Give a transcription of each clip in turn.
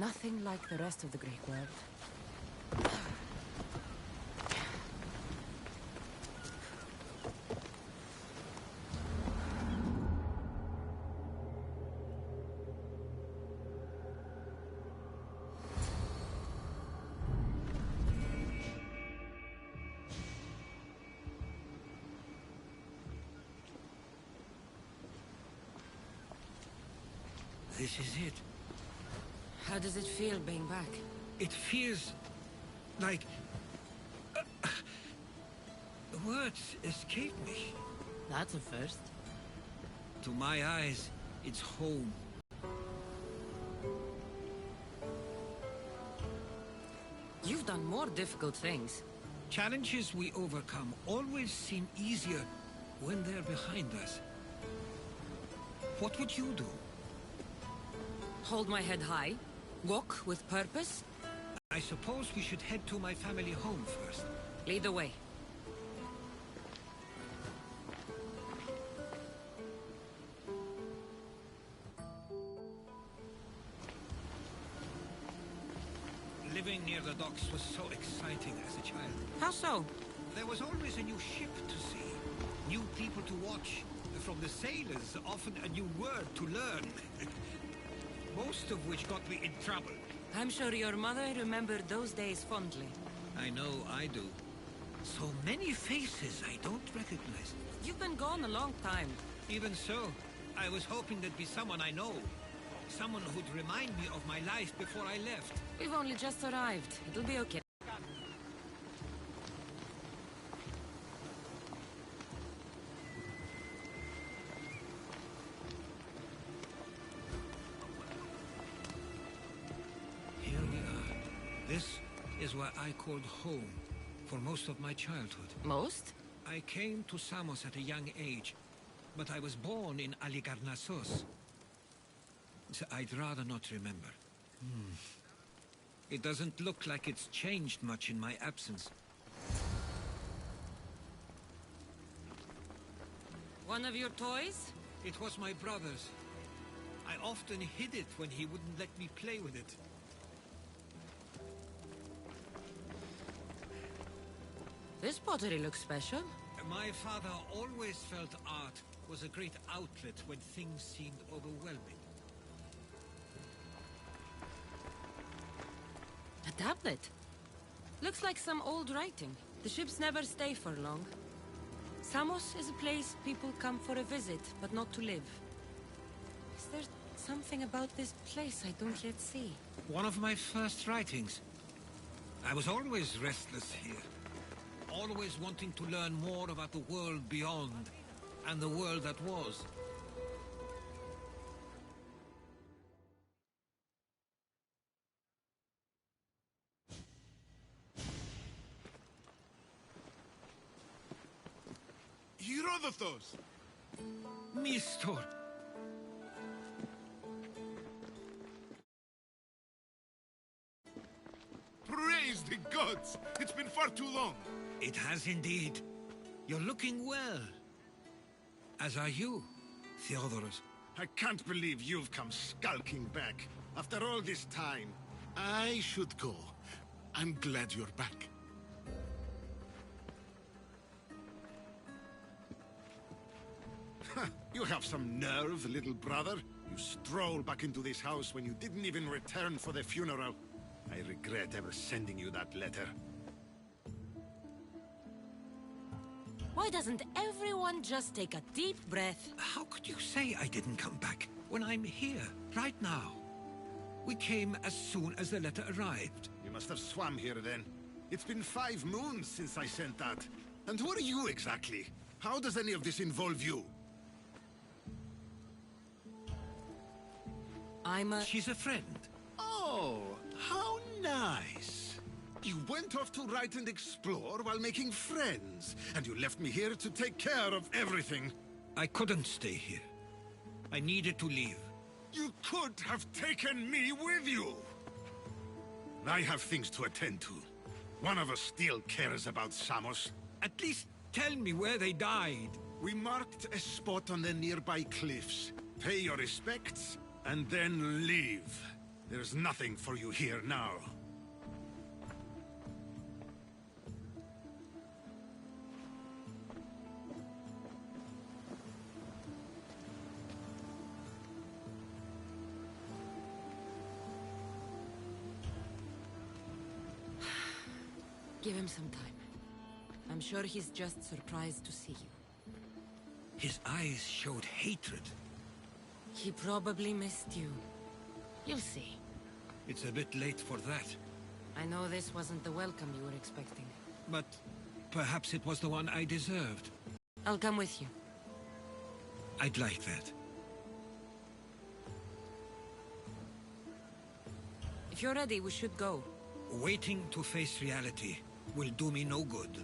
Nothing like the rest of the Greek world. This is it. How does it feel being back? It feels like... words escape me. That's a first. To my eyes, it's home. You've done more difficult things. Challenges we overcome always seem easier when they're behind us. What would you do? Hold my head high. Walk with purpose. I suppose we should head to my family home first. Lead the way. Living near the docks was so exciting as a child. How so? There was always a new ship to see, new people to watch. From the sailors, often a new word to learn. Most of which got me in trouble. I'm sure your mother remembered those days fondly. I know I do. So many faces I don't recognize. You've been gone a long time. Even so, I was hoping there'd be someone I know. Someone who'd remind me of my life before I left. We've only just arrived. It'll be okay. Here we are. This is where I called home for most of my childhood. Most? I came to Samos at a young age, but I was born in Aligarnassos. So I'd rather not remember. It doesn't look like it's changed much in my absence. One of your toys? It was my brother's. I often hid it when he wouldn't let me play with it. This pottery looks special. My father always felt art was a great outlet when things seemed overwhelming. A tablet. Looks like some old writing. The ships never stay for long. Samos is a place people come for a visit, but not to live. Is there something about this place I don't yet see? One of my first writings. I was always restless here. Always wanting to learn more about the world beyond, and the world that was. Herodotos! Mistor! Praise the gods! It's been far too long. It has indeed. You're looking well. As are you, Theodoros. I can't believe you've come skulking back. After all this time, I should go. I'm glad you're back. You have some nerve, little brother. You stroll back into this house when you didn't even return for the funeral. I regret ever sending you that letter. Why doesn't everyone just take a deep breath? How could you say I didn't come back when I'm here, right now? We came as soon as the letter arrived. You must have swam here then. It's been 5 moons since I sent that. And who are you exactly? How does any of this involve you? She's a friend. Oh, how nice. You went off to write and explore while making friends. And you left me here to take care of everything. I couldn't stay here. I needed to leave. You could have taken me with you. I have things to attend to. One of us still cares about Samos. At least tell me where they died. We marked a spot on the nearby cliffs. Pay your respects, and then leave. There's nothing for you here now. Give him some time. I'm sure he's just surprised to see you. His eyes showed hatred. He probably missed you. You'll see. It's a bit late for that. I know this wasn't the welcome you were expecting. But perhaps it was the one I deserved. I'll come with you. I'd like that. If you're ready, we should go. Waiting to face reality will do me no good.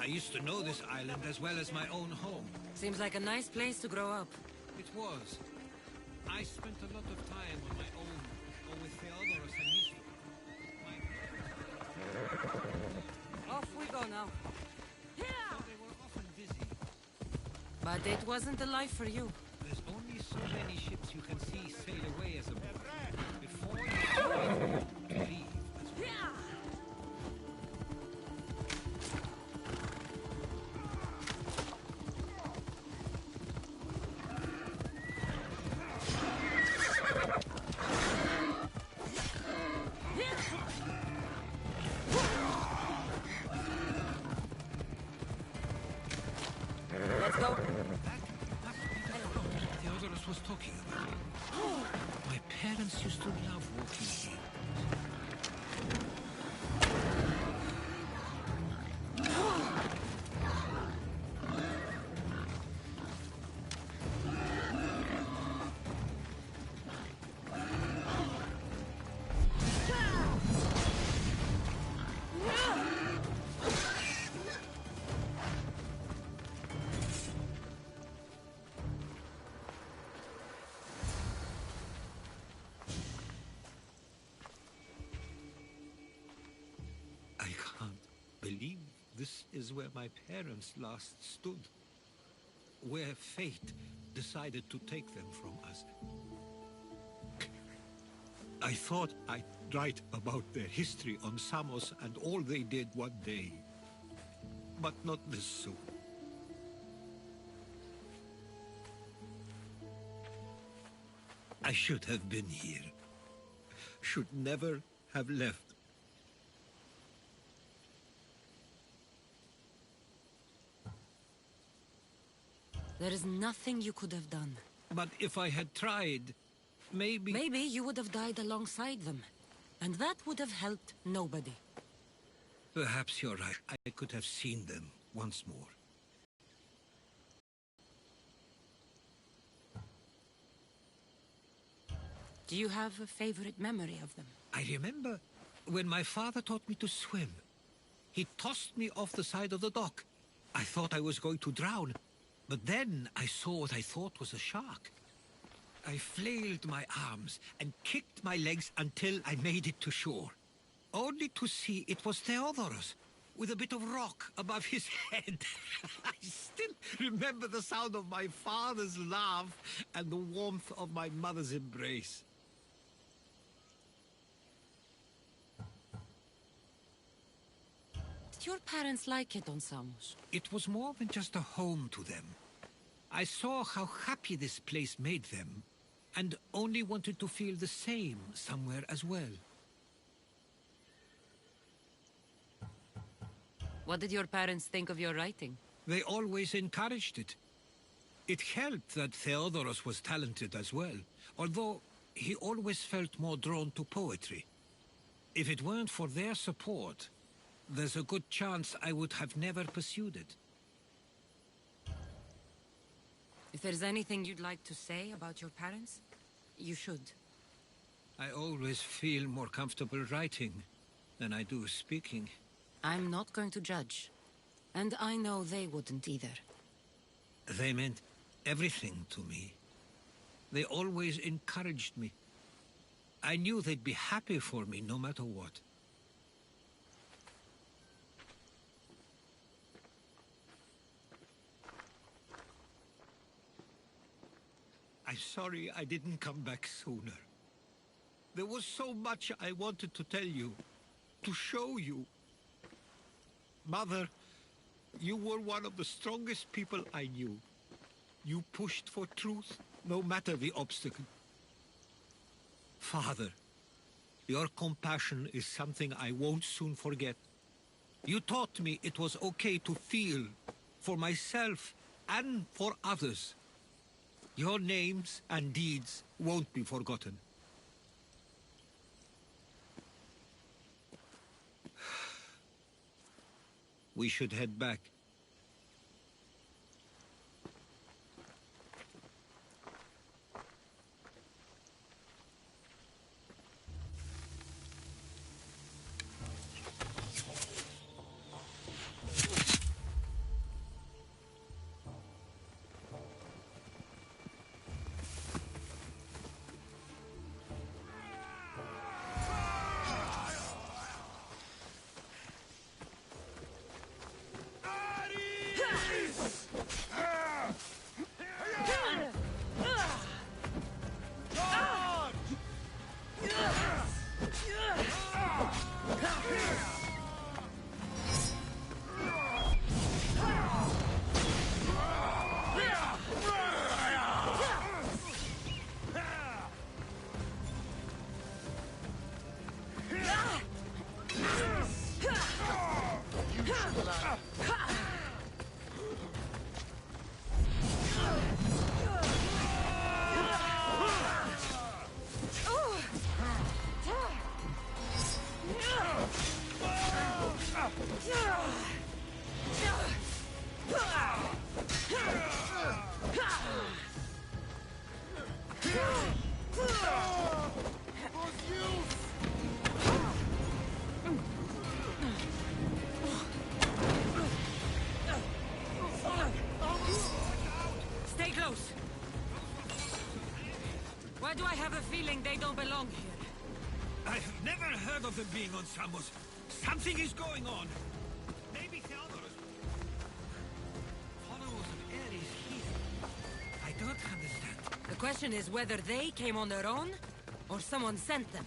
I used to know this island as well as my own home. Seems like a nice place to grow up. It was. I spent a lot of time on my own, or with Theodorus and Mistral. Off we go now. Though they were often busy. But it wasn't the life for you. There's only so many ships you can see sail away as a boat. Before you leave as well. Let's go. Theodorus was talking about. My parents used to love walking here. I can't believe this is where my parents last stood. Where fate decided to take them from us. I thought I'd write about their history on Samos and all they did one day. But not this soon. I should have been here. Should never have left. There is nothing you could have done. But if I had tried, maybe... Maybe you would have died alongside them. And that would have helped nobody. Perhaps you're right. I could have seen them once more. Do you have a favorite memory of them? I remember when my father taught me to swim. He tossed me off the side of the dock. I thought I was going to drown. But then I saw what I thought was a shark. I flailed my arms and kicked my legs until I made it to shore. Only to see it was Theodorus, with a bit of rock above his head. I still remember the sound of my father's laugh and the warmth of my mother's embrace. Did your parents like it on Samos? It was more than just a home to them. I saw how happy this place made them, and only wanted to feel the same somewhere as well. What did your parents think of your writing? They always encouraged it. It helped that Theodorus was talented as well, although he always felt more drawn to poetry. If it weren't for their support, there's a good chance I would have never pursued it. If there's anything you'd like to say about your parents, you should. I always feel more comfortable writing than I do speaking. I'm not going to judge. And I know they wouldn't either. They meant everything to me. They always encouraged me. I knew they'd be happy for me no matter what. I'm sorry I didn't come back sooner. There was so much I wanted to tell you, to show you. Mother, you were one of the strongest people I knew. You pushed for truth, no matter the obstacle. Father, your compassion is something I won't soon forget. You taught me it was okay to feel, for myself and for others. Your names and deeds won't be forgotten. We should head back. Stay close. Why do I have a feeling they don't belong here? I've never heard of them being on Samos. Something is going on. Maybe the others. Followers of Ares here. I don't understand. The question is whether they came on their own, or someone sent them.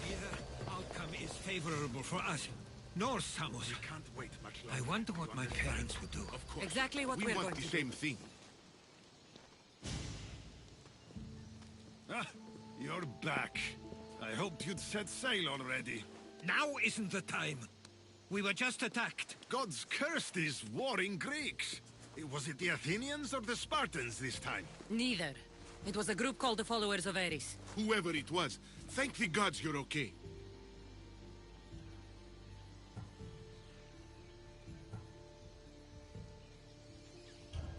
Neither outcome is favorable for us, nor Samos. We can't wait much longer. I wonder what my parents would do. Of course. Exactly what we we're want going the to do. same thing. Ah, you're back. I hoped you'd set sail already. Now isn't the time. We were just attacked. Gods cursed these warring Greeks. Was it the Athenians or the Spartans this time? Neither. It was a group called the Followers of Ares. Whoever it was, thank the gods you're okay.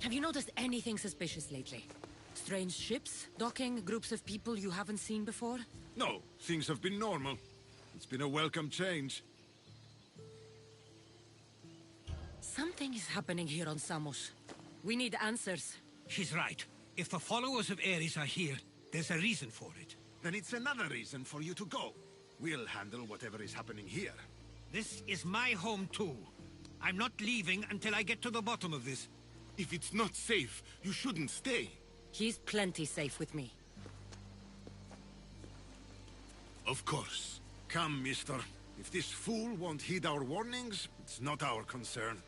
Have you noticed anything suspicious lately? Strange ships, docking, groups of people you haven't seen before? No, things have been normal. It's been a welcome change. Something is happening here on Samos. We need answers. She's right. If the followers of Ares are here, there's a reason for it. Then it's another reason for you to go. We'll handle whatever is happening here. This is my home too. I'm not leaving until I get to the bottom of this. If it's not safe, you shouldn't stay. He's plenty safe with me. Of course. Come, mister. If this fool won't heed our warnings, it's not our concern.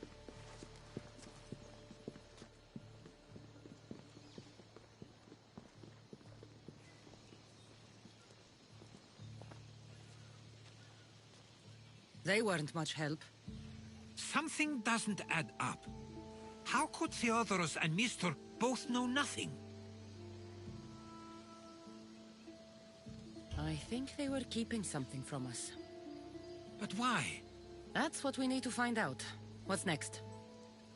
They weren't much help. Something doesn't add up. How could Theodoros and Mystor both know nothing? I think they were keeping something from us. But why? That's what we need to find out. What's next?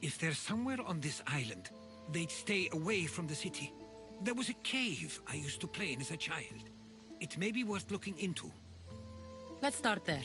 If they're somewhere on this island, they'd stay away from the city. There was a cave I used to play in as a child. It may be worth looking into. Let's start there.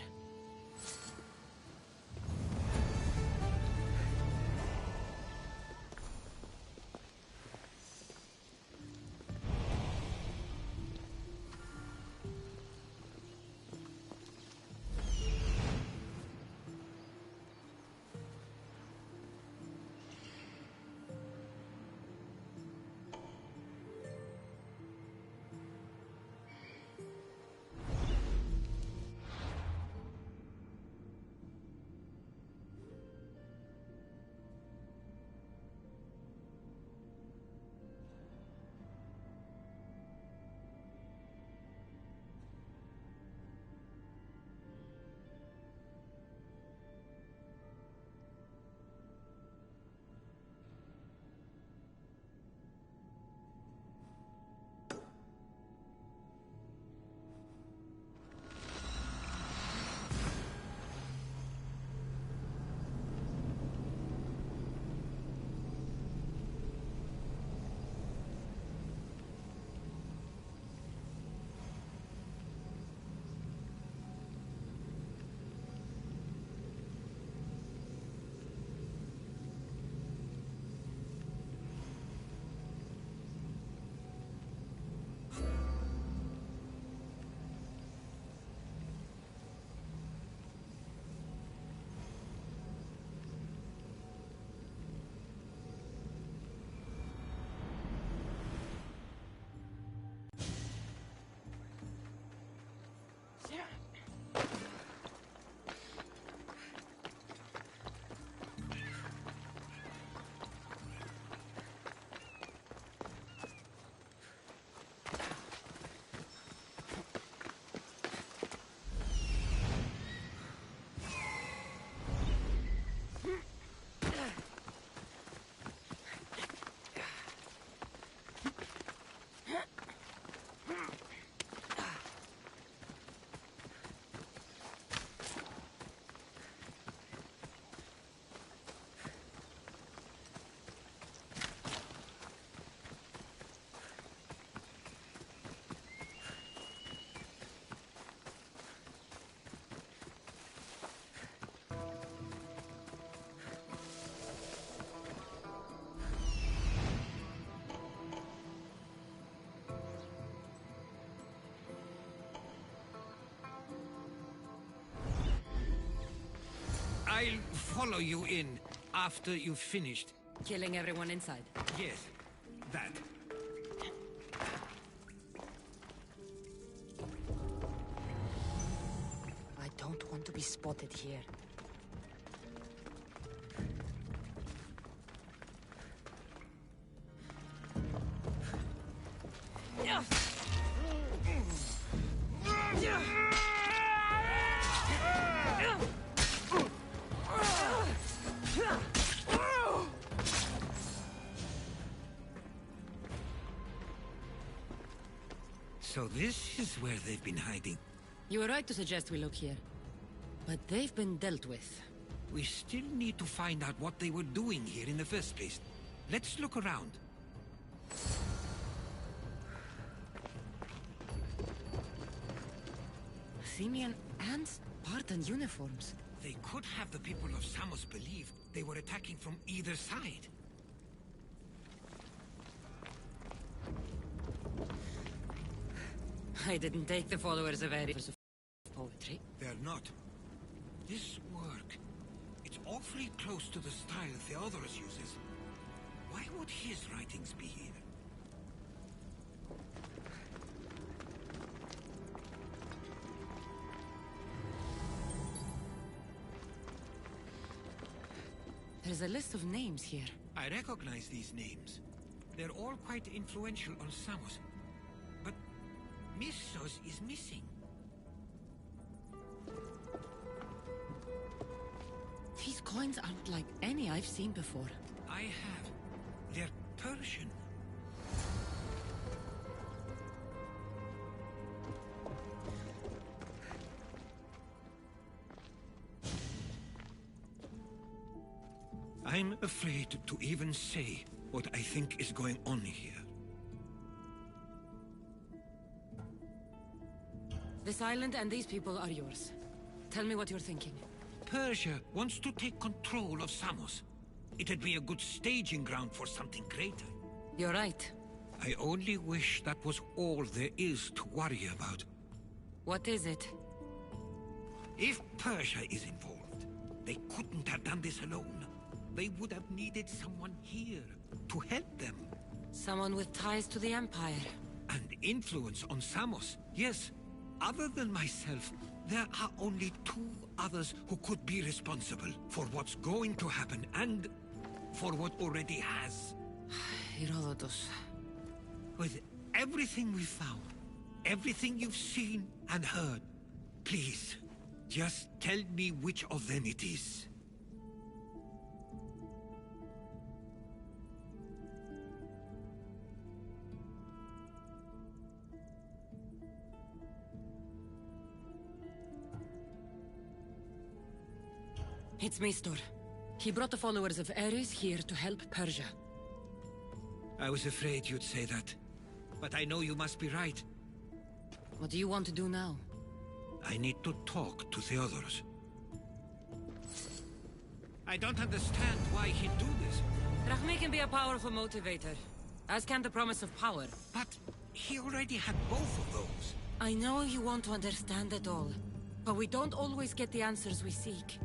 I'll follow you in after you've finished. Killing everyone inside. Yes, that. I don't want to be spotted here. So this is where they've been hiding. You were right to suggest we look here. But they've been dealt with. We still need to find out what they were doing here in the first place. Let's look around. Athenian and Spartan uniforms. They could have the people of Samos believe they were attacking from either side. I didn't take the followers of Ares of poetry. They're not. This work, it's awfully close to the style Theodorus uses. Why would his writings be here? There's a list of names here. I recognize these names. They're all quite influential on Samos. But Missos is missing. These coins aren't like any I've seen before. I have. They're Persian. I'm afraid to even say what I think is going on here. This island and these people are yours. Tell me what you're thinking. Persia wants to take control of Samos. It'd be a good staging ground for something greater. You're right. I only wish that was all there is to worry about. What is it? If Persia is involved, they couldn't have done this alone. They would have needed someone here to help them. Someone with ties to the Empire. And influence on Samos, yes. Other than myself, there are only two others who could be responsible for what's going to happen and for what already has. Herodotus. With everything we've found, everything you've seen and heard, please, just tell me which of them it is. It's Mistor. He brought the followers of Ares here to help Persia. I was afraid you'd say that. But I know you must be right. What do you want to do now? I need to talk to Theodorus. I don't understand why he'd do this. Rahmi can be a powerful motivator, as can the promise of power. But he already had both of those. I know you want to understand it all, but we don't always get the answers we seek.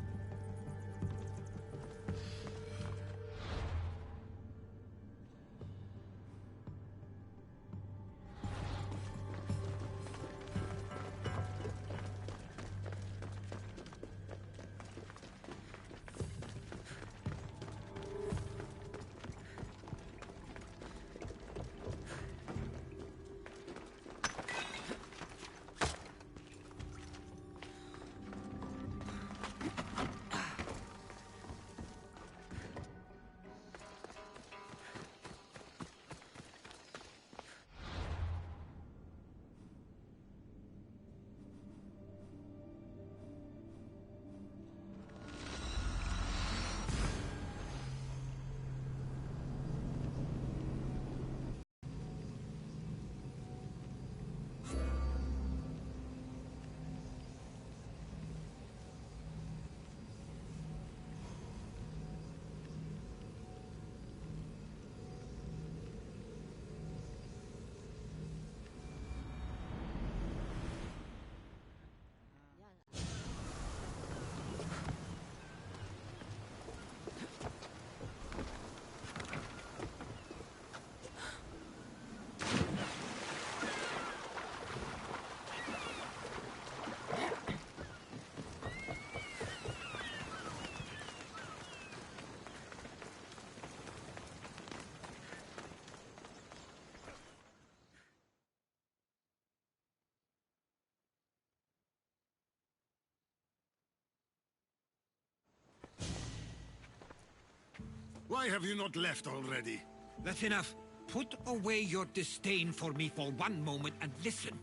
Why have you not left already? That's enough. Put away your disdain for me for one moment and listen.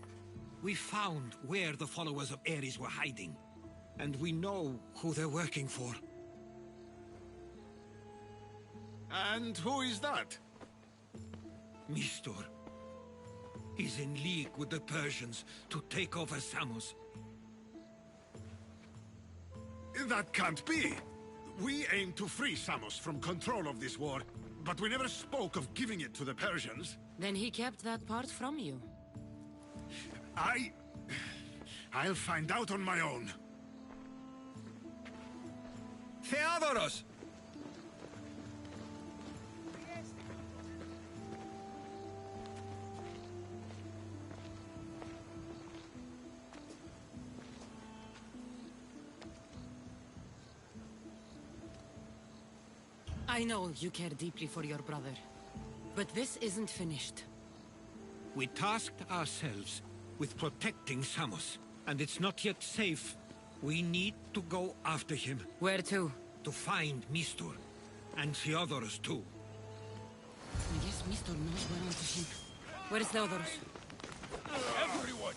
We found where the followers of Ares were hiding, and we know who they're working for. And who is that? Mistor. He's in league with the Persians to take over Samos. That can't be. We aim to free Samos from control of this war, but we never spoke of giving it to the Persians. Then he kept that part from you. I'll find out on my own. Theodoros! I know you care deeply for your brother, but this isn't finished. We tasked ourselves with protecting Samos, and it's not yet safe. We need to go after him. Where to? To find Mistor, and Theodoros too. I guess Mistor knows where I'm to him. Where is Theodoros? Everyone!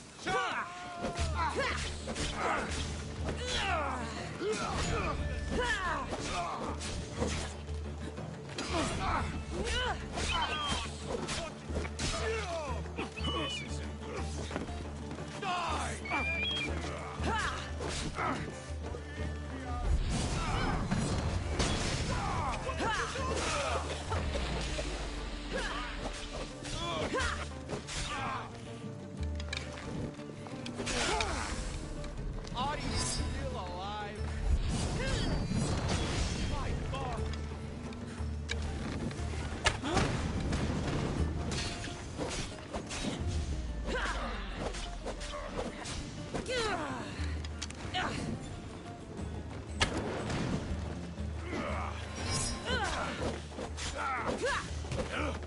Odyssey is still alive. My God.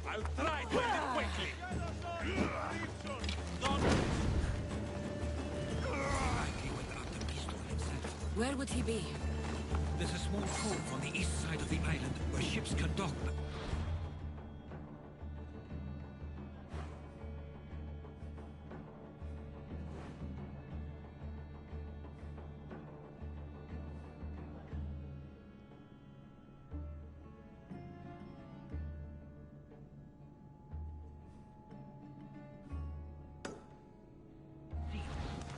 I'll try to end it quickly. He went after Mistor himself. Where would he be? There's a small cove on the east side of the island where ships can dock.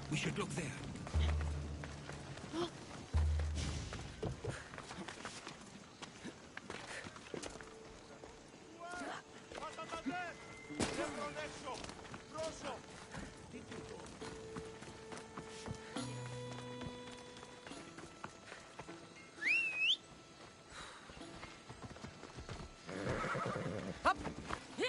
We should look there. Up! Yeah!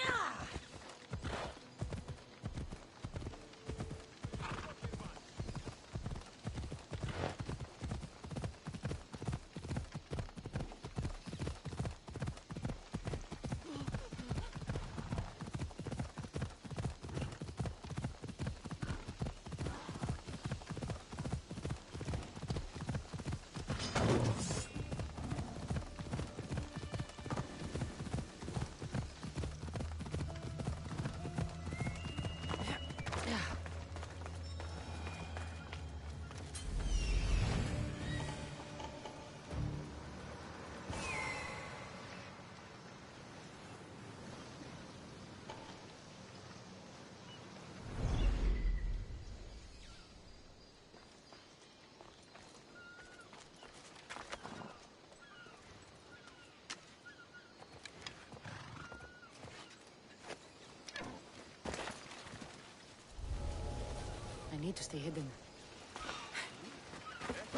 I need to stay hidden.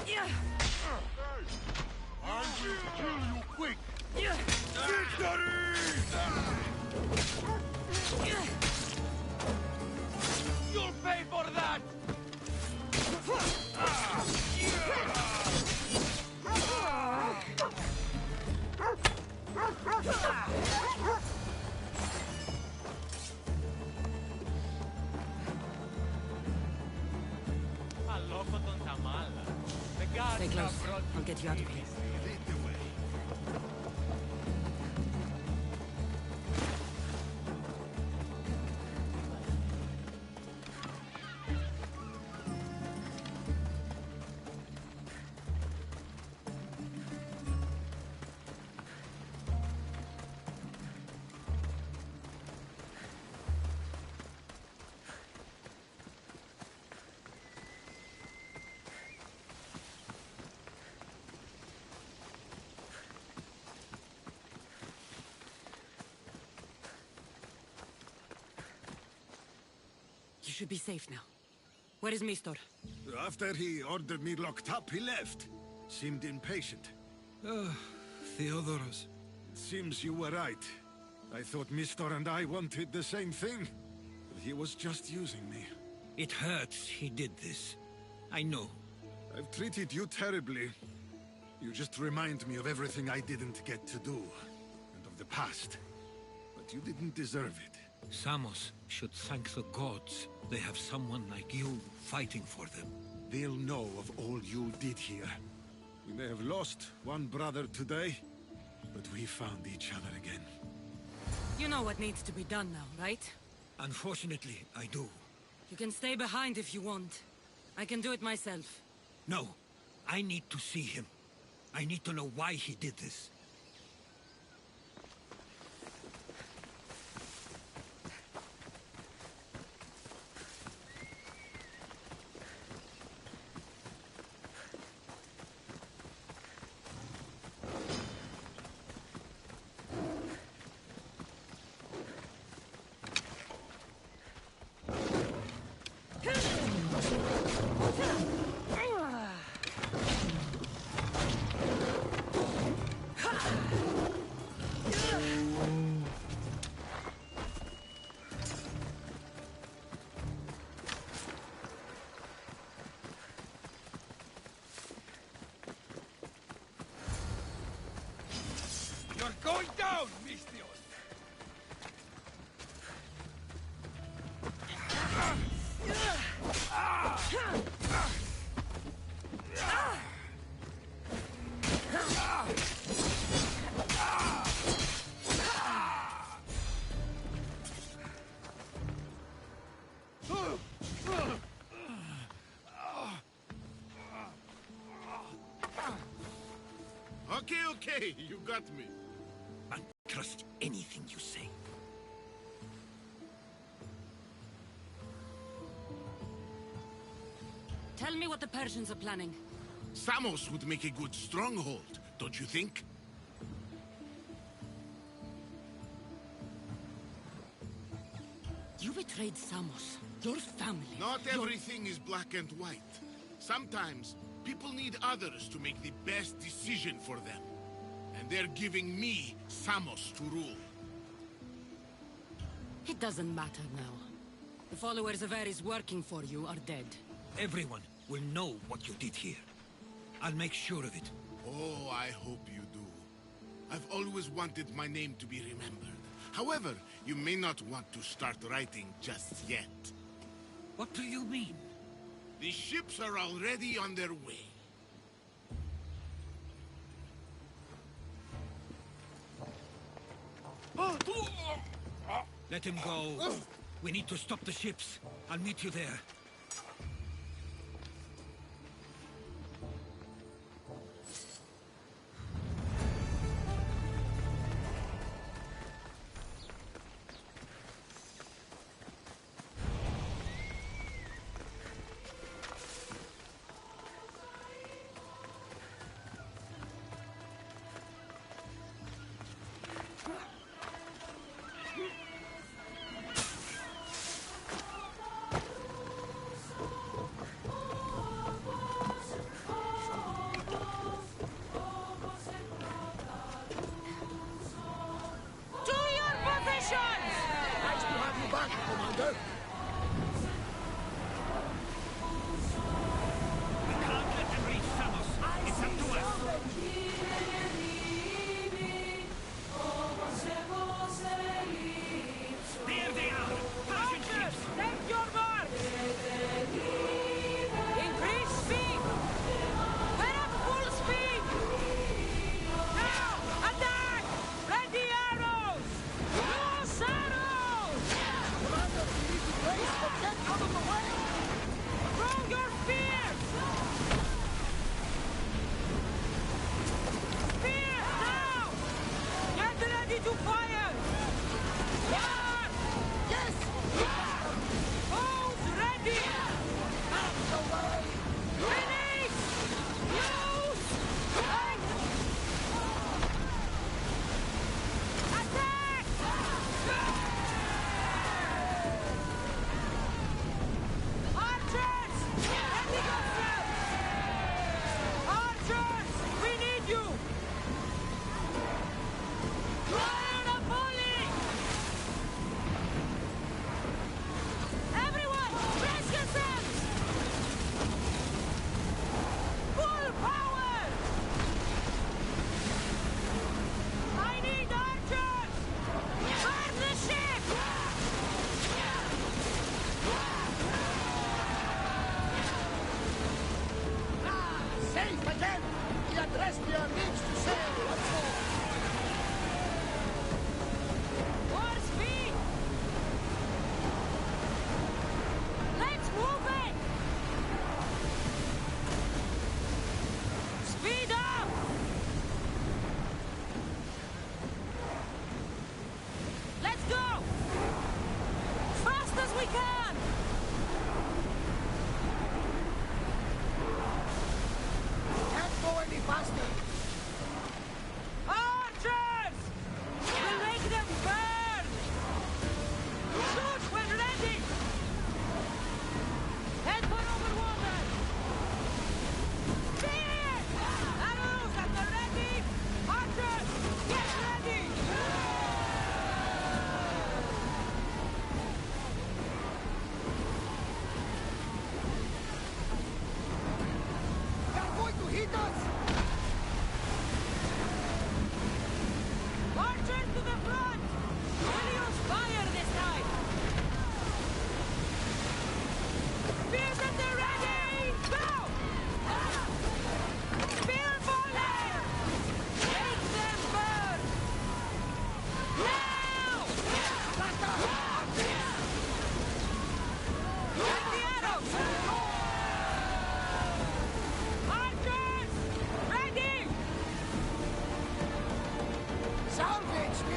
Yeah! I will kill you quick! Yeah! You'll pay for that! Aloko ton tamala. The gods Stay close. have brought I'll get you out of here. Lead the way. should be safe now. Where is Mistor? After he ordered me locked up, he left. Seemed impatient. Theodoros. It seems you were right. I thought Mistor and I wanted the same thing. But he was just using me. It hurts he did this. I know. I've treated you terribly. You just remind me of everything I didn't get to do. And of the past. But you didn't deserve it. Samos should thank the gods. They have someone like you fighting for them. They'll know of all you did here. We may have lost one brother today, but we found each other again. You know what needs to be done now, right? Unfortunately, I do. You can stay behind if you want. I can do it myself. No, I need to see him. I need to know why he did this. You're going down, Mistios! Okay, you got me. I trust anything you say. Tell me what the Persians are planning. Samos would make a good stronghold, don't you think? You betrayed Samos, your family. Not everything is black and white. Sometimes, people need others to make the best decision for them. And they're giving me Samos to rule. It doesn't matter now. The followers of Ares working for you are dead. Everyone will know what you did here. I'll make sure of it. Oh, I hope you do. I've always wanted my name to be remembered. However, you may not want to start writing just yet. What do you mean? The ships are already on their way. Let him go. We need to stop the ships. I'll meet you there.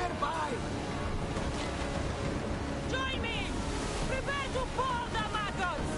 nearby! Join me! Prepare to pull the maggots!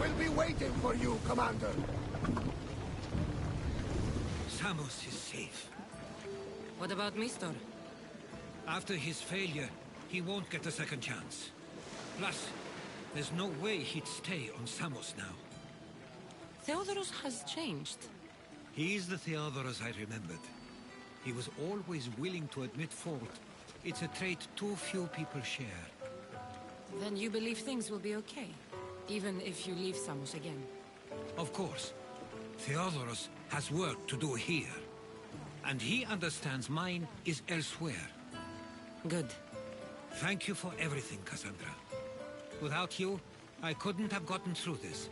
We'll be waiting for you, Commander. Samos is safe. What about Mistor? After his failure, he won't get a second chance. Plus, there's no way he'd stay on Samos now. Theodorus has changed. He's the Theodorus I remembered. He was always willing to admit fault. It's a trait too few people share. Then you believe things will be okay, even if you leave Samos again. Of course. Theodorus has work to do here. And he understands mine is elsewhere. Good. Thank you for everything, Cassandra. Without you, I couldn't have gotten through this.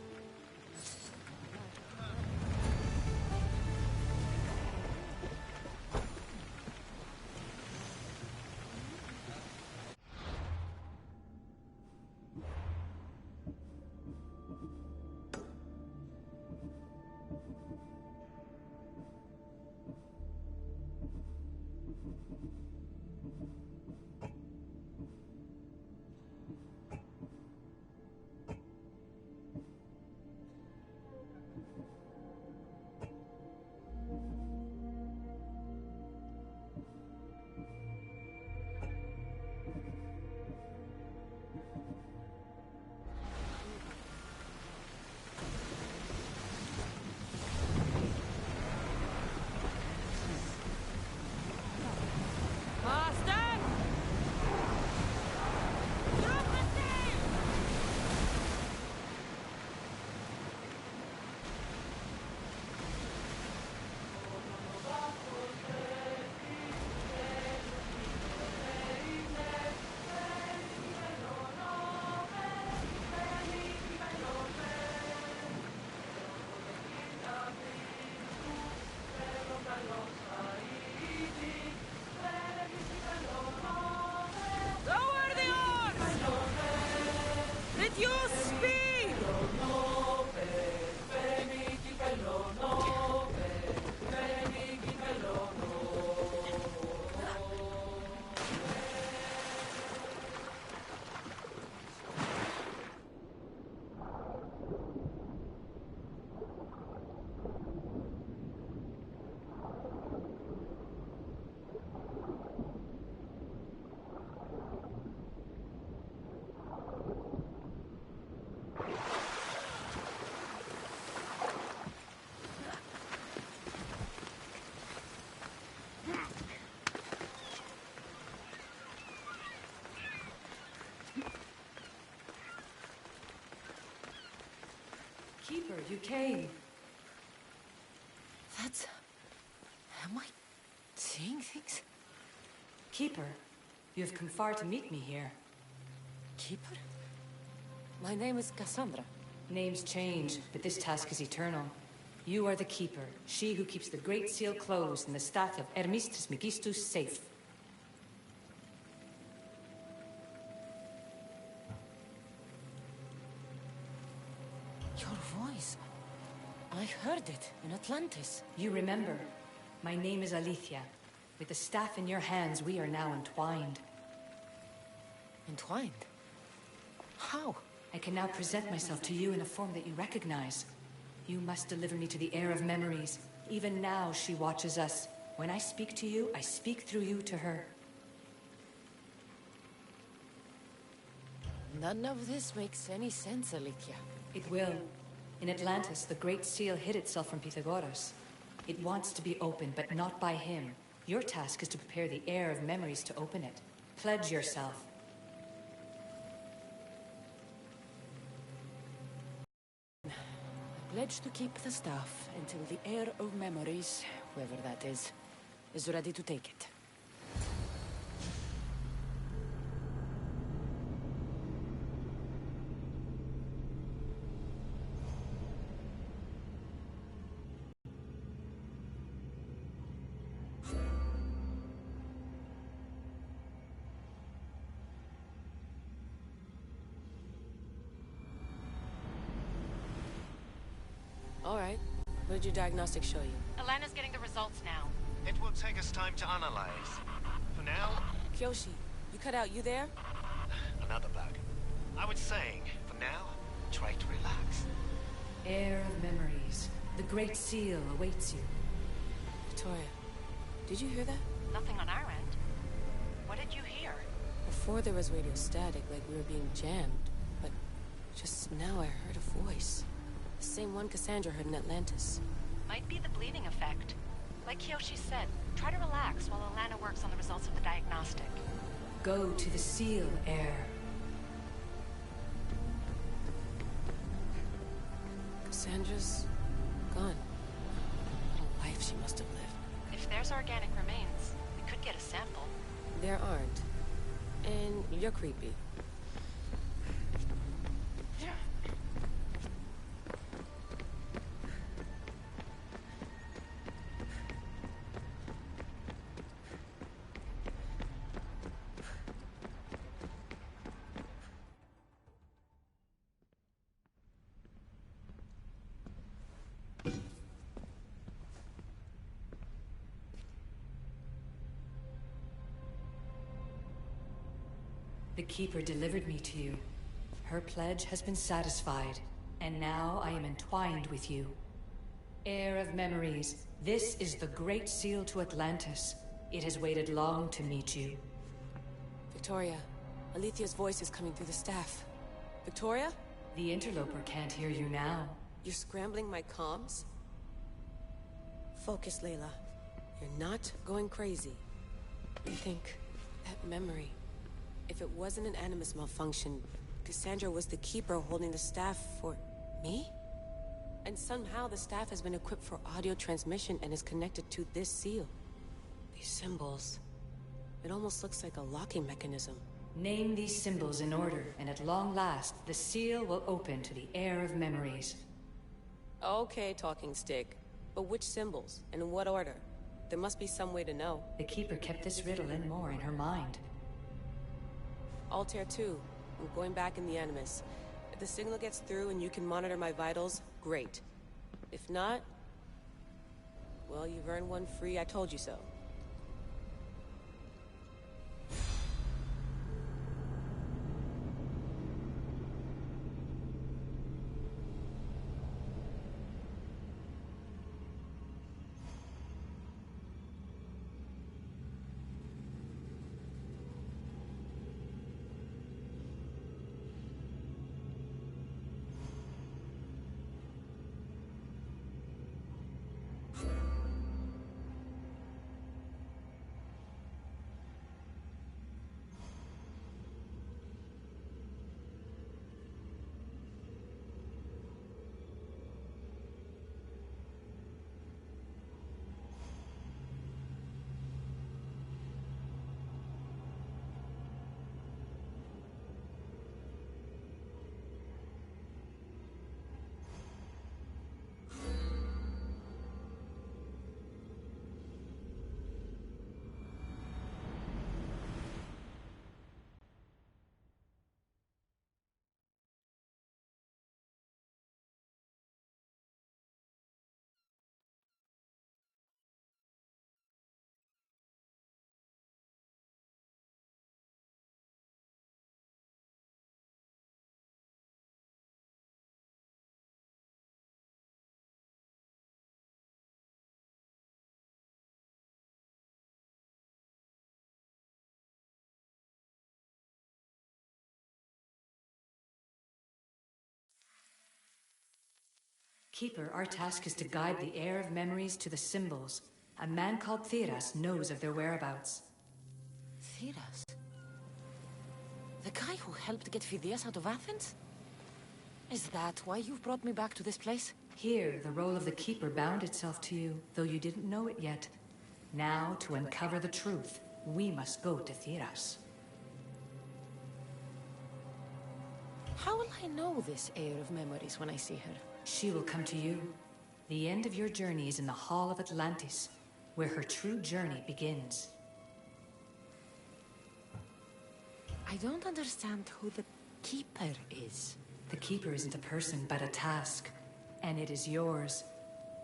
Master! Drop the sail! Lower the oars! Reduce speed! Keeper, you came. That's... Am I seeing things? Keeper, you have come far to meet me here. Keeper? My name is Cassandra. Names change, but this task is eternal. You are the Keeper, she who keeps the Great Seal closed and the staff of Hermes Trismegistus safe. Your voice. I heard it in Atlantis. You remember. My name is Alethea. With the staff in your hands, we are now entwined. Entwined? How? I can now present myself to you in a form that you recognize. You must deliver me to the heir of memories. Even now, she watches us. When I speak to you, I speak through you to her. None of this makes any sense, Alethea. It will. In Atlantis, the Great Seal hid itself from Pythagoras. It wants to be opened, but not by him. Your task is to prepare the heir of memories to open it. Pledge yourself. I pledge to keep the staff until the heir of memories, whoever that is ready to take it. All right. What did your diagnostic show you? Alana's getting the results now. It will take us time to analyze. For now, Kyoshi, you cut out, you there? another bug. I was saying, for now, try to relax. Heir of memories. The Great Seal awaits you. Victoria, did you hear that? Nothing on our end. What did you hear? Before there was radio static, like we were being jammed. But just now I heard a voice. The same one Cassandra heard in Atlantis. Might be the bleeding effect. Like Kyoshi said, try to relax while Alana works on the results of the diagnostic. Go to the seal, heir. Cassandra's gone. What a life she must have lived. If there's organic remains, we could get a sample. There aren't. And you're creepy. The Keeper delivered me to you. Her pledge has been satisfied, and now I am entwined with you. Heir of memories, this is the Great Seal to Atlantis. It has waited long to meet you. Victoria, Alethea's voice is coming through the staff. Victoria? The interloper can't hear you now. You're scrambling my comms? Focus, Layla. You're not going crazy. You think that memory... If it wasn't an Animus malfunction, Cassandra was the Keeper holding the staff for... me? And somehow the staff has been equipped for audio transmission and is connected to this seal. These symbols... It almost looks like a locking mechanism. Name these symbols in order, and at long last, the seal will open to the heir of memories. Okay, talking stick. But which symbols? And in what order? There must be some way to know. The Keeper kept this riddle and more in her mind. Altair 2. I'm going back in the Animus. If the signal gets through and you can monitor my vitals, great. If not... well, you've earned one free, I told you so. Keeper, our task is to guide the heir of memories to the symbols. A man called Theras knows of their whereabouts. Theras? The guy who helped get Phidias out of Athens? Is that why you've brought me back to this place? Here, the role of the Keeper bound itself to you, though you didn't know it yet. Now, to uncover the truth, we must go to Theras. How will I know this heir of memories when I see her? She will come to you. The end of your journey is in the Hall of Atlantis, where her true journey begins. I don't understand who the Keeper is. The Keeper isn't a person, but a task. And it is yours.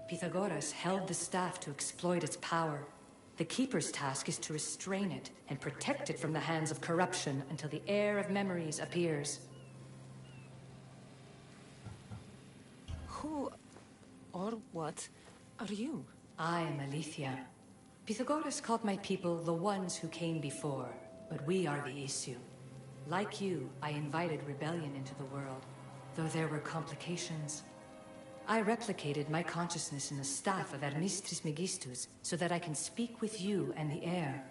Pythagoras held the staff to exploit its power. The Keeper's task is to restrain it and protect it from the hands of corruption until the heir of memories appears. Who or what are you? I am Aletheia. Pythagoras called my people the ones who came before, but we are the issue. Like you, I invited rebellion into the world, though there were complications. I replicated my consciousness in the staff of Hermes Trismegistus so that I can speak with you and the heir.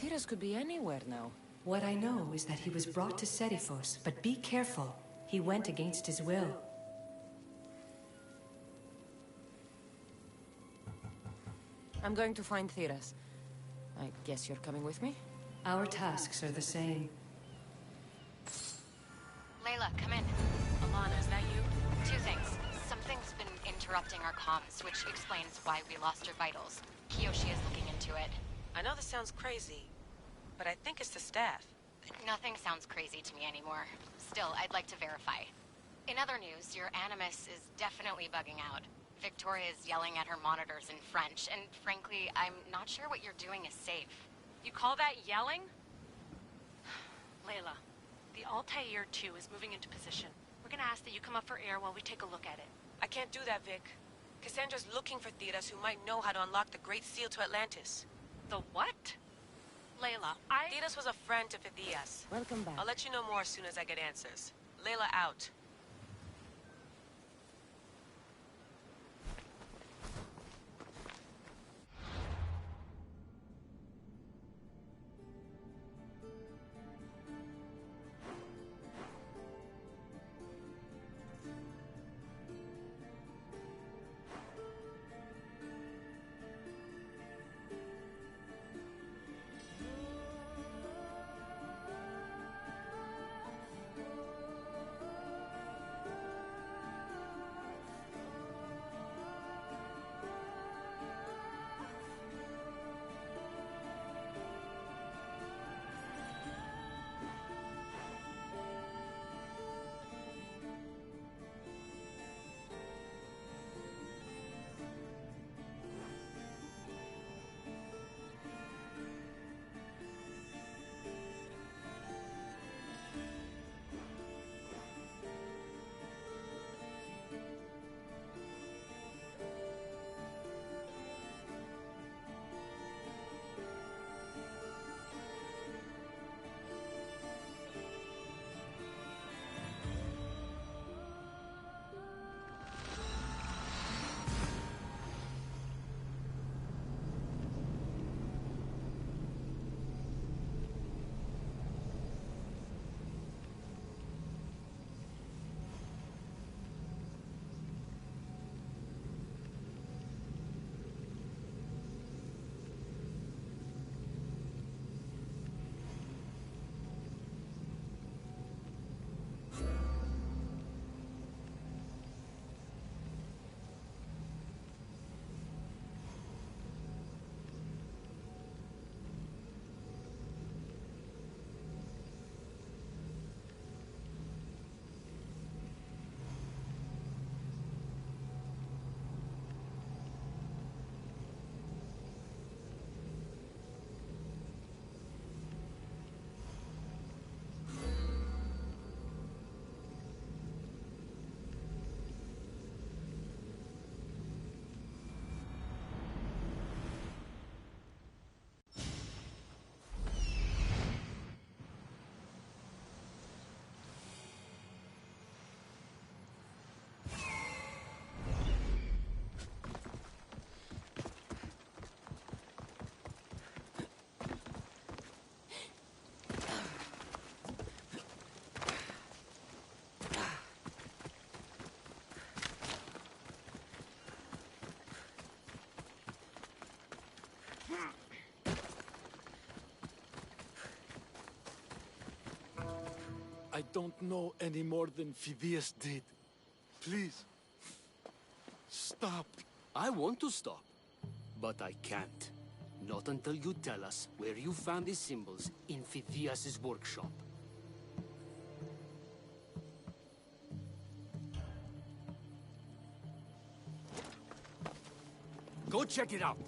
Theras could be anywhere now. What I know is that he was brought to Seriphos, but be careful. He went against his will. I'm going to find Theras. I guess you're coming with me? Our tasks are the same. Layla, come in. Alana, is that you? Two things. Something's been interrupting our comms, which explains why we lost your vitals. Kiyoshi is looking into it. I know this sounds crazy, but I think it's the staff. Nothing sounds crazy to me anymore. Still, I'd like to verify. In other news, your Animus is definitely bugging out. Victoria is yelling at her monitors in French, and frankly, I'm not sure what you're doing is safe. You call that yelling? Layla, the Altair 2 is moving into position. We're gonna ask that you come up for air while we take a look at it. I can't do that, Vic. Cassandra's looking for Theras who might know how to unlock the Great Seal to Atlantis. The what? Layla, Theras was a friend to Phidias. Welcome back. I'll let you know more as soon as I get answers. Layla out. I don't know any more than Phidias did. Please, stop. I want to stop, but I can't. Not until you tell us where you found these symbols in Phidias' workshop. Go check it out.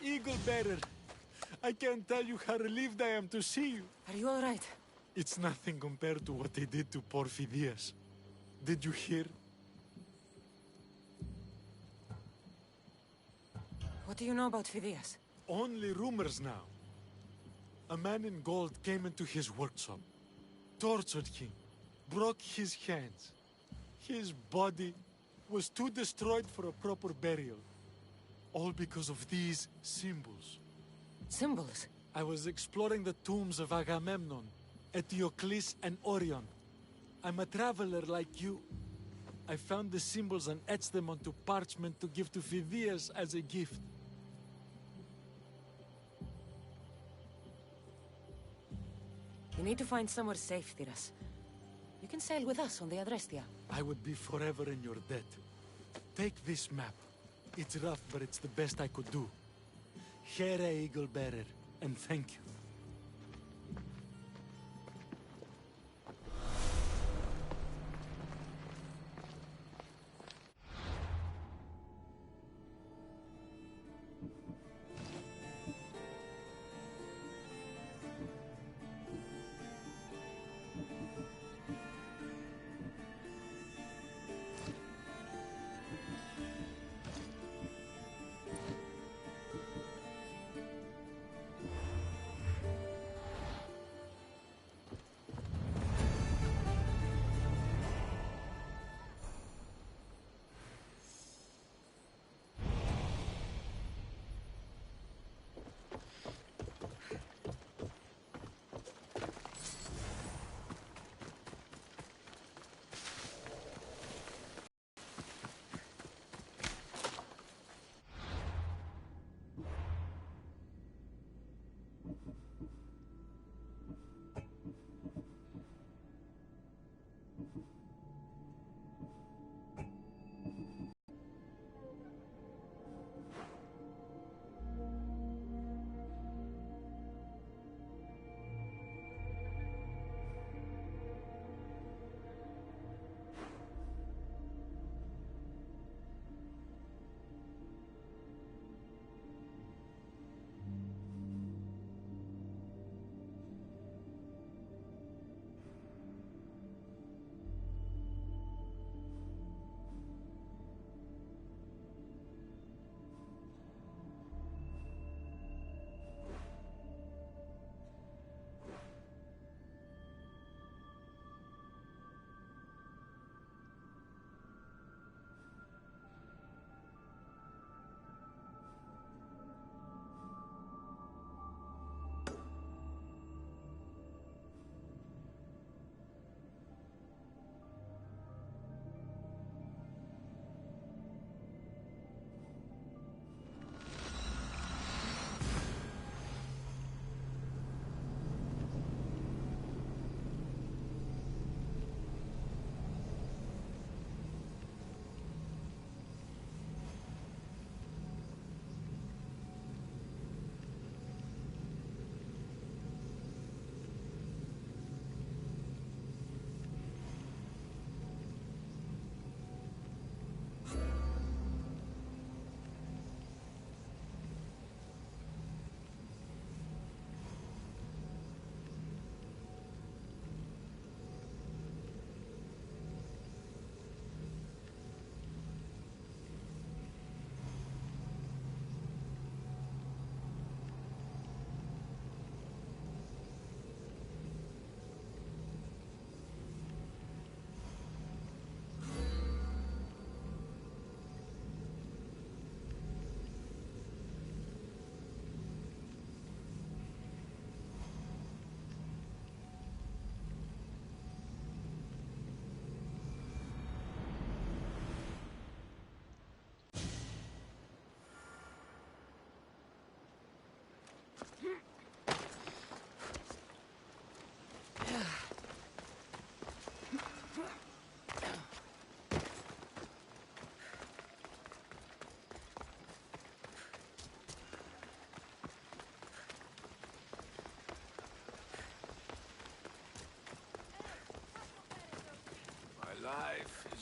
Eagle Bearer, I can't tell you how relieved I am to see you. Are you all right? It's nothing compared to what they did to poor Phidias. Did you hear? What do you know about Phidias? Only rumors now. A man in gold came into his workshop, tortured him, broke his hands. His body was too destroyed for a proper burial. All because of these symbols. Symbols? I was exploring the tombs of Agamemnon, Eteocles, and Orion. I'm a traveler like you. I found the symbols and etched them onto parchment to give to Phidias as a gift. You need to find somewhere safe, Thiras. You can sail with us on the Adrestia. I would be forever in your debt. Take this map. It's rough, but it's the best I could do. Here, Eagle Bearer, and thank you.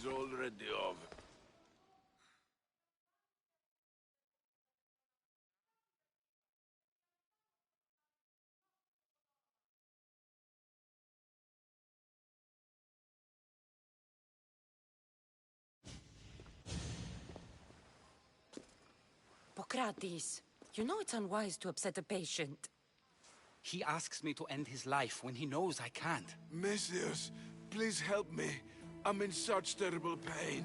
is already over. Pocrates, you know it's unwise to upset a patient. He asks me to end his life when he knows I can't. Messias, please help me. I'm in such terrible pain.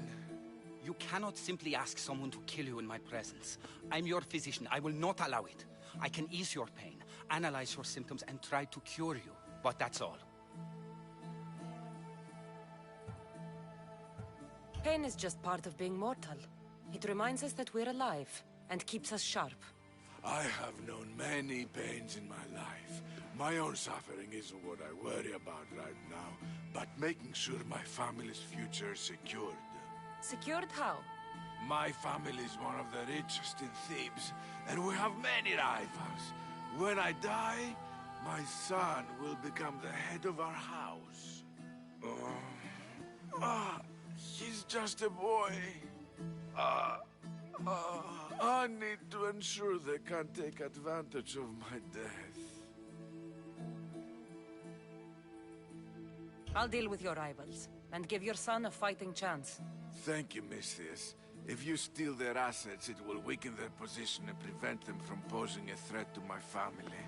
You cannot simply ask someone to kill you in my presence. I'm your physician. I will not allow it. I can ease your pain, analyze your symptoms, and try to cure you. But that's all. Pain is just part of being mortal. It reminds us that we're alive, and keeps us sharp. I have known many pains in my life. My own suffering isn't what I worry about right now, but making sure my family's future is secured. Secured how? My family is one of the richest in Thebes, and we have many rivals. When I die, my son will become the head of our house. He's just a boy. I need to ensure they can't take advantage of my death. I'll deal with your rivals, and give your son a fighting chance. Thank you, Messias. If you steal their assets, it will weaken their position and prevent them from posing a threat to my family.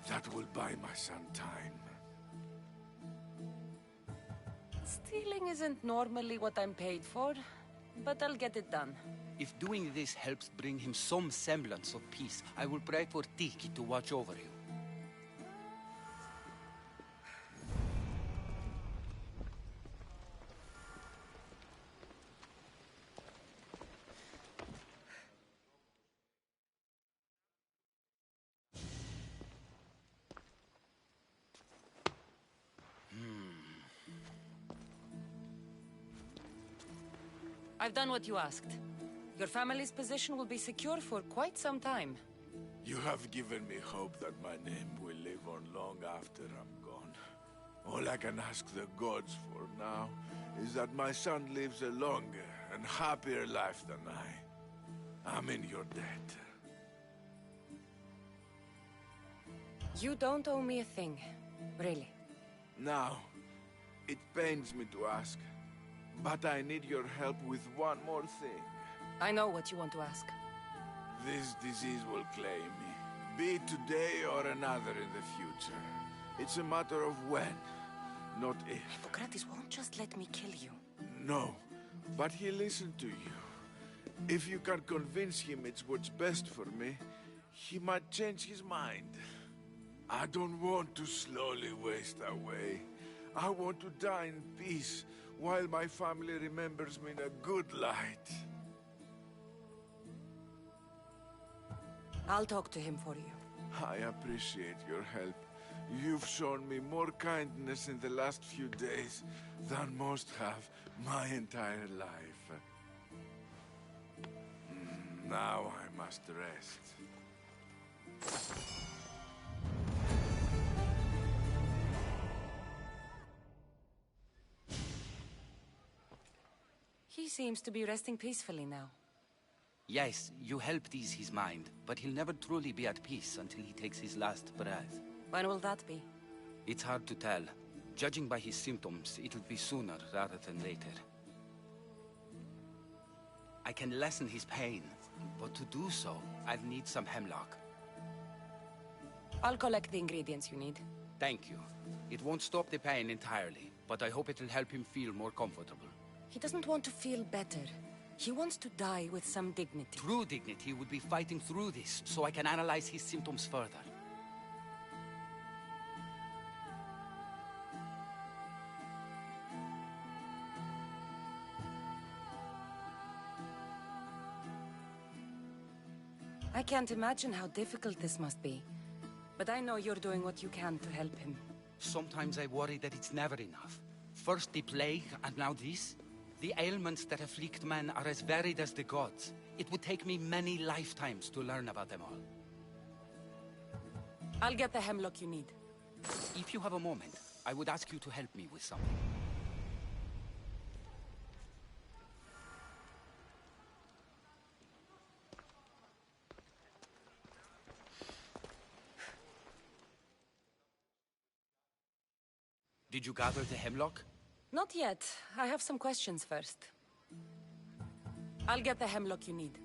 That will buy my son time. Stealing isn't normally what I'm paid for, but I'll get it done. If doing this helps bring him some semblance of peace, I will pray for Tiki to watch over you. I've done what you asked. Your family's position will be secure for quite some time. You have given me hope that my name will live on long after I'm gone. All I can ask the gods for now is that my son lives a longer and happier life than I. I'm in your debt. You don't owe me a thing, really. Now, it pains me to ask, but I need your help with one more thing. I know what you want to ask. This disease will claim me, be it today or another in the future. It's a matter of when, not if. Hippocrates won't just let me kill you. No, but he'll listen to you. If you can convince him it's what's best for me, he might change his mind. I don't want to slowly waste away. I want to die in peace, while my family remembers me in a good light. I'll talk to him for you. I appreciate your help. You've shown me more kindness in the last few days than most have my entire life. Now I must rest. He seems to be resting peacefully now. Yes, you helped ease his mind, but he'll never truly be at peace until he takes his last breath. When will that be? It's hard to tell. Judging by his symptoms, it'll be sooner rather than later. I can lessen his pain, but to do so, I'll need some hemlock. I'll collect the ingredients you need. Thank you. It won't stop the pain entirely, but I hope it'll help him feel more comfortable. He doesn't want to feel better. He wants to die with some dignity. True dignity would be fighting through this, so I can analyze his symptoms further. I can't imagine how difficult this must be. But I know you're doing what you can to help him. Sometimes I worry that it's never enough. First the plague, and now this? The ailments that afflict men are as varied as the gods. It would take me many lifetimes to learn about them all. I'll get the hemlock you need. If you have a moment, I would ask you to help me with something. Did you gather the hemlock? Not yet. I have some questions first. I'll get the hemlock you need.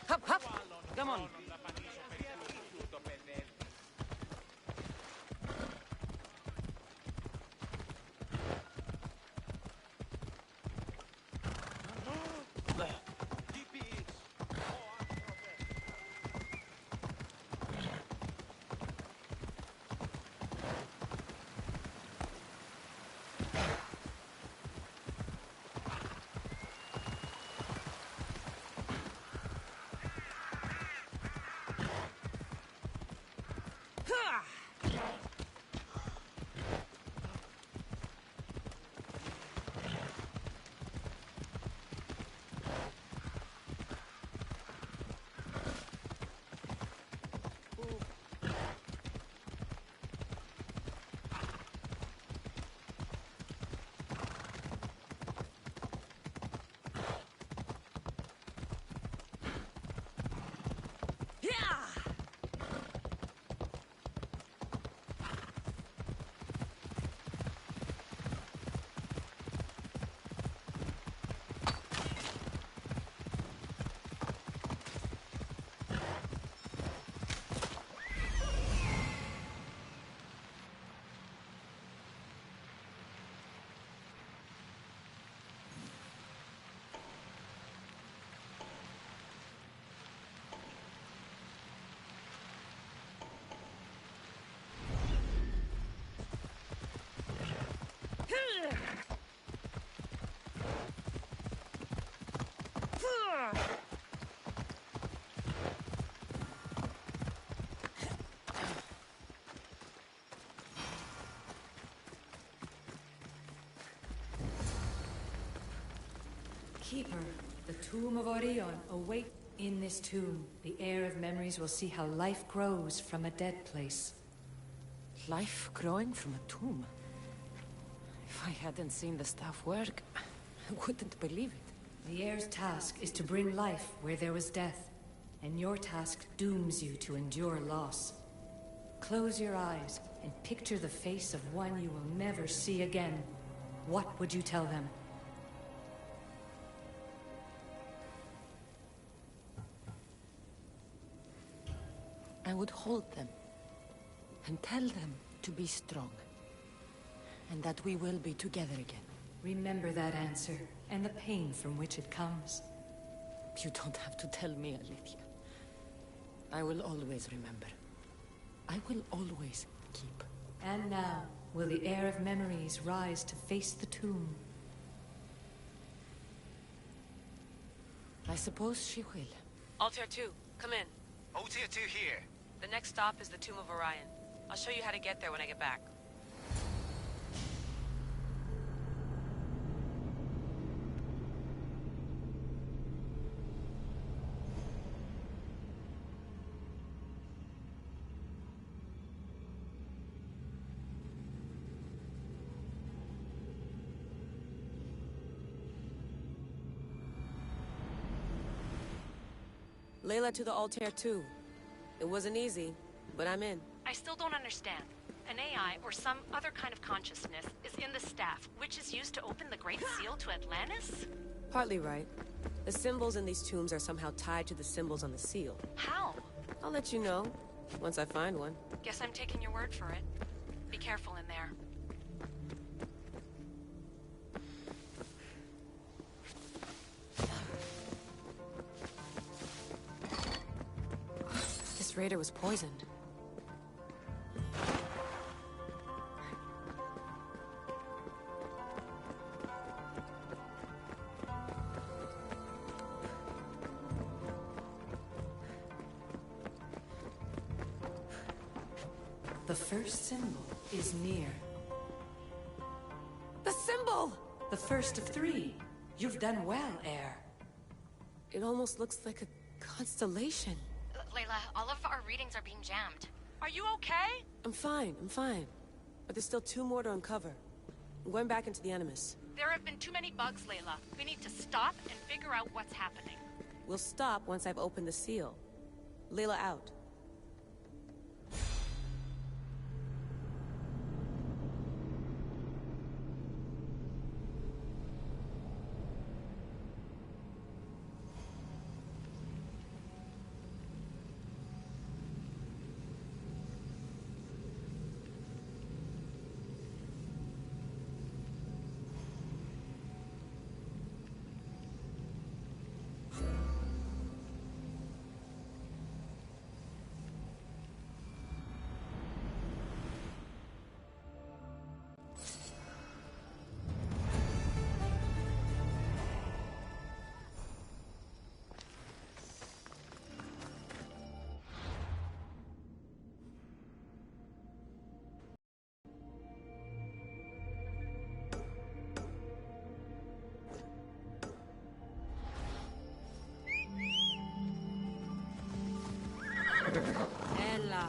Hop, hop! Come on. Keeper, the tomb of Orion await. In this tomb, the heir of memories will see how life grows from a dead place. Life growing from a tomb? If I hadn't seen the stuff work, I wouldn't believe it. The heir's task is to bring life where there was death, and your task dooms you to endure loss. Close your eyes and picture the face of one you will never see again. What would you tell them? I would hold them and tell them to be strong, and that we will be together again. Remember that answer, and the pain from which it comes. You don't have to tell me, Alethea. I will always remember. I will always keep. And now, will the heir of memories rise to face the tomb? I suppose she will. Altair 2, come in. Altair 2 here. The next stop is the Tomb of Orion. I'll show you how to get there when I get back. Layla to the Altair 2. It wasn't easy, but I'm in. I still don't understand. An AI, or some other kind of consciousness, is in the staff, which is used to open the Great Seal to Atlantis? Partly right. The symbols in these tombs are somehow tied to the symbols on the seal. How? I'll let you know, once I find one. Guess I'm taking your word for it. Be careful in there. This raider was poisoned. The first symbol is near. The symbol! The first of 3. You've done well, Air. It almost looks like a constellation. Layla, all of our readings are being jammed. Are you okay? I'm fine. But there's still 2 more to uncover. I'm going back into the Animus. There have been too many bugs, Layla. We need to stop and figure out what's happening. We'll stop once I've opened the seal. Layla out. Ella.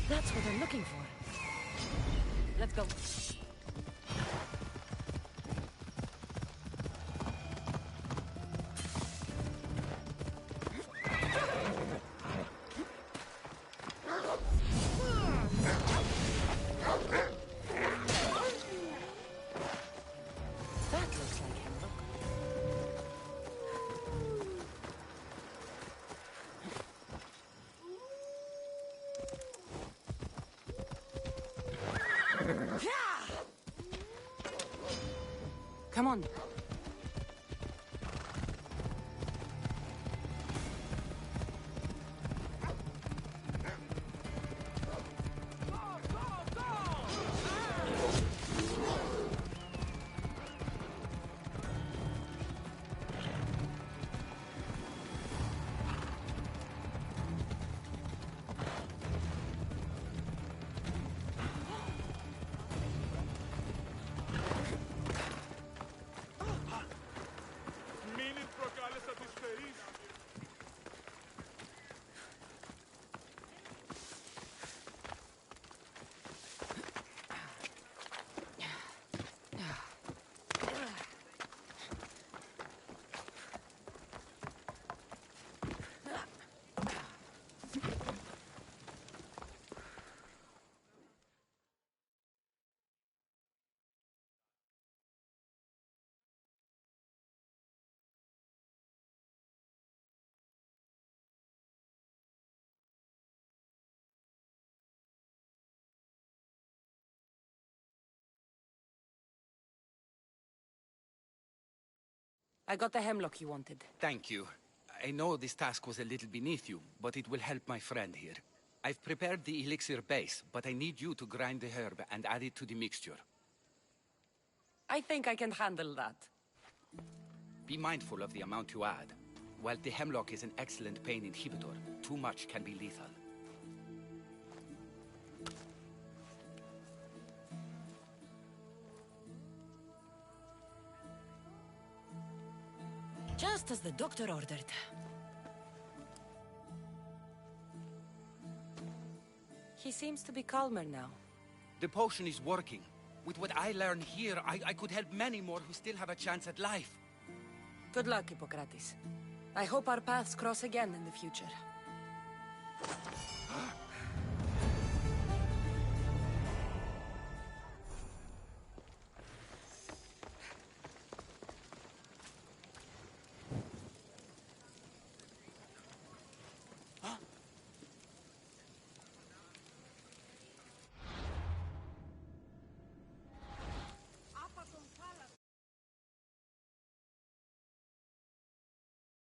That's what I'm looking for. Let's go. That looks like him. Come on. I got the hemlock you wanted. Thank you. I know this task was a little beneath you, but it will help my friend here. I've prepared the elixir base, but I need you to grind the herb and add it to the mixture. I think I can handle that. Be mindful of the amount you add. While the hemlock is an excellent pain inhibitor, too much can be lethal. Just as the doctor ordered. He seems to be calmer now. The potion is working. With what I learn here, I could help many more who still have a chance at life. Good luck, Hippocrates. I hope our paths cross again in the future.